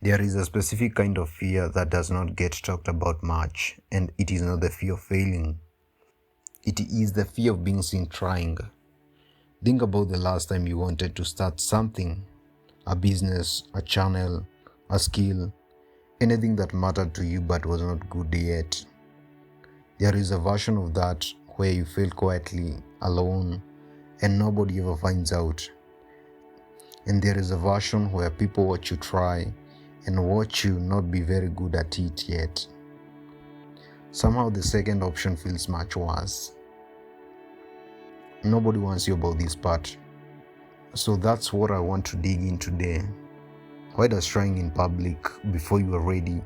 There is a specific kind of fear that does not get talked about much, and it is not the fear of failing. It is the fear of being seen trying. Think about the last time you wanted to start something, a business, a channel, a skill, anything that mattered to you but was not good yet. There is a version of that where you fail quietly, alone, and nobody ever finds out. And there is a version where people watch you try and watch you not be very good at it yet. Somehow the second option feels much worse. Nobody wants you about this part. So that's what I want to dig in today. Why does trying in public before you are ready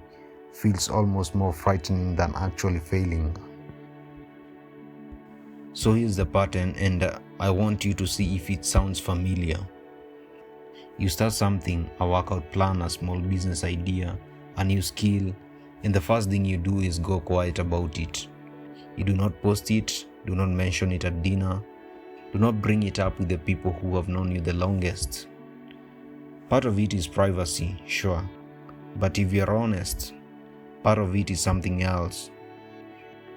feels almost more frightening than actually failing? So here's the pattern, and I want you to see if it sounds familiar. You start something, a workout plan, a small business idea, a new skill, and the first thing you do is go quiet about it. You do not post it, do not mention it at dinner, do not bring it up with the people who have known you the longest. Part of it is privacy, sure, but if you're honest, part of it is something else.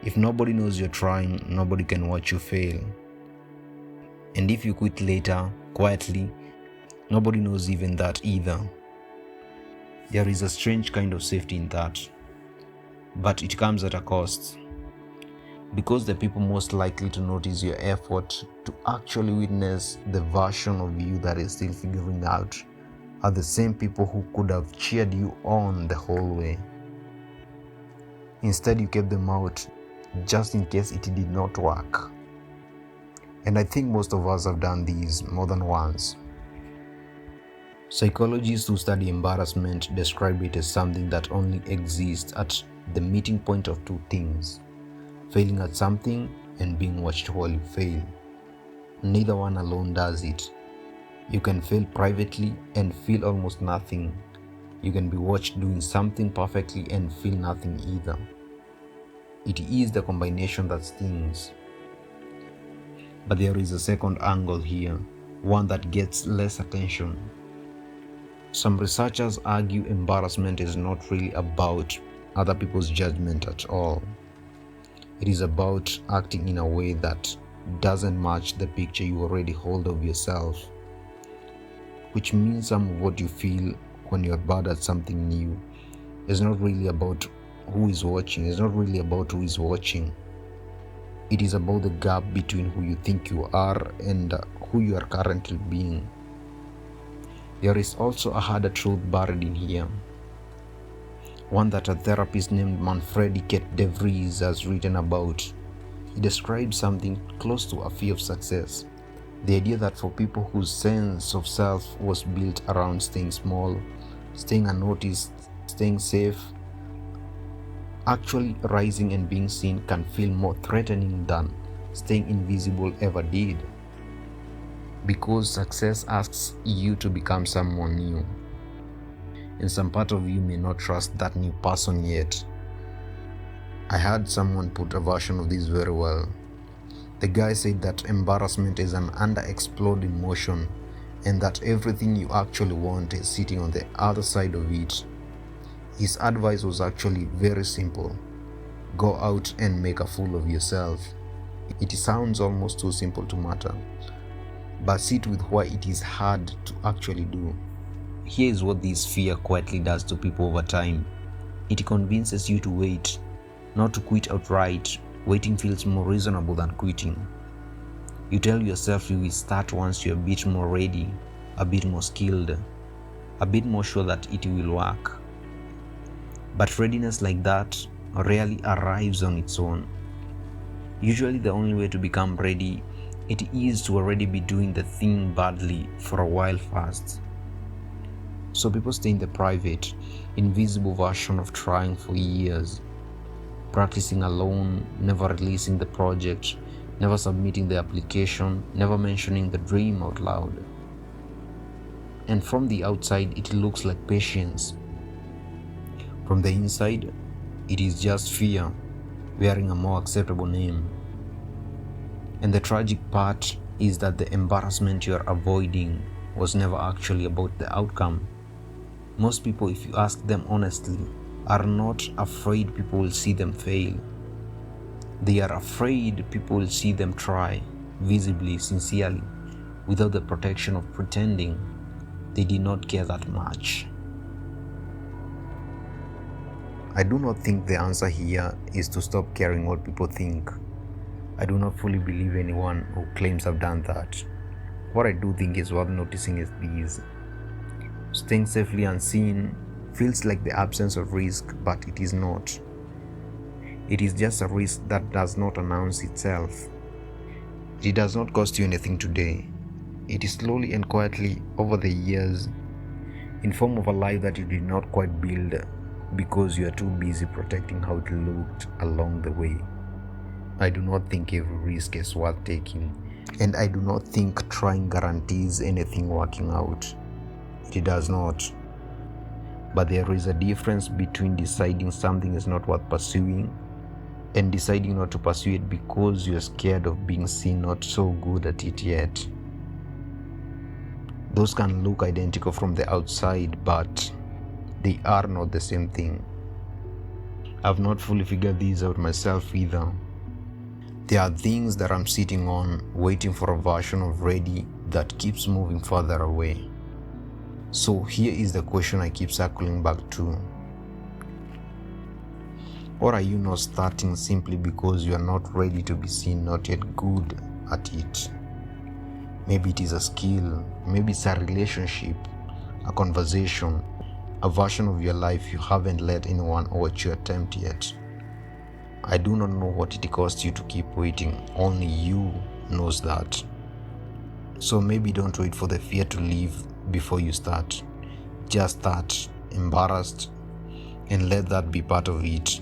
If nobody knows you're trying, nobody can watch you fail. And if you quit later, quietly, nobody knows even that either. There is a strange kind of safety in that, but it comes at a cost. Because the people most likely to notice your effort, to actually witness the version of you that is still figuring out, are the same people who could have cheered you on the whole way. Instead, you kept them out just in case it did not work. And I think most of us have done these more than once. Psychologists who study embarrassment describe it as something that only exists at the meeting point of two things: failing at something and being watched while you fail. Neither one alone does it. You can fail privately and feel almost nothing. You can be watched doing something perfectly and feel nothing either. It is the combination that stings. But there is a second angle here, one that gets less attention. Some researchers argue embarrassment is not really about other people's judgment at all. It is about acting in a way that doesn't match the picture you already hold of yourself. Which means some of what you feel when you're bad at something new is not really about who is watching. It's not really about who is watching. It is about the gap between who you think you are and who you are currently being. There is also a harder truth buried in here, one that a therapist named Manfredi Kate DeVries has written about. He describes something close to a fear of success. The idea that for people whose sense of self was built around staying small, staying unnoticed, staying safe, actually rising and being seen can feel more threatening than staying invisible ever did. Because success asks you to become someone new. And some part of you may not trust that new person yet. I heard someone put a version of this very well. The guy said that embarrassment is an underexplored emotion and that everything you actually want is sitting on the other side of it. His advice was actually very simple. Go out and make a fool of yourself. It sounds almost too simple to matter, but sit with why it is hard to actually do. Here is what this fear quietly does to people over time. It convinces you to wait, not to quit outright. Waiting feels more reasonable than quitting. You tell yourself you will start once you're a bit more ready, a bit more skilled, a bit more sure that it will work. But readiness like that rarely arrives on its own. Usually the only way to become ready, it is to already be doing the thing badly for a while first. So people stay in the private, invisible version of trying for years, practicing alone, never releasing the project, never submitting the application, never mentioning the dream out loud. And from the outside, it looks like patience. From the inside, it is just fear, wearing a more acceptable name. And the tragic part is that the embarrassment you are avoiding was never actually about the outcome. Most people, if you ask them honestly, are not afraid people will see them fail. They are afraid people will see them try, visibly, sincerely, without the protection of pretending they did not care that much. I do not think the answer here is to stop caring what people think. I do not fully believe anyone who claims I've done that. What I do think is worth noticing is this. Staying safely unseen feels like the absence of risk, but it is not. It is just a risk that does not announce itself. It does not cost you anything today. It is slowly and quietly over the years in form of a life that you did not quite build because you are too busy protecting how it looked along the way. I do not think every risk is worth taking, and I do not think trying guarantees anything working out. It does not. But there is a difference between deciding something is not worth pursuing and deciding not to pursue it because you're scared of being seen not so good at it yet. Those can look identical from the outside, but they are not the same thing. I've not fully figured these out myself either. There are things that I'm sitting on, waiting for a version of ready that keeps moving further away. So here is the question I keep circling back to. Or are you not starting simply because you are not ready to be seen, not yet good at it? Maybe it is a skill, maybe it's a relationship, a conversation, a version of your life you haven't let anyone watch you attempt yet. I do not know what it costs you to keep waiting, only you knows that. So maybe don't wait for the fear to leave before you start. Just start, embarrassed, and let that be part of it.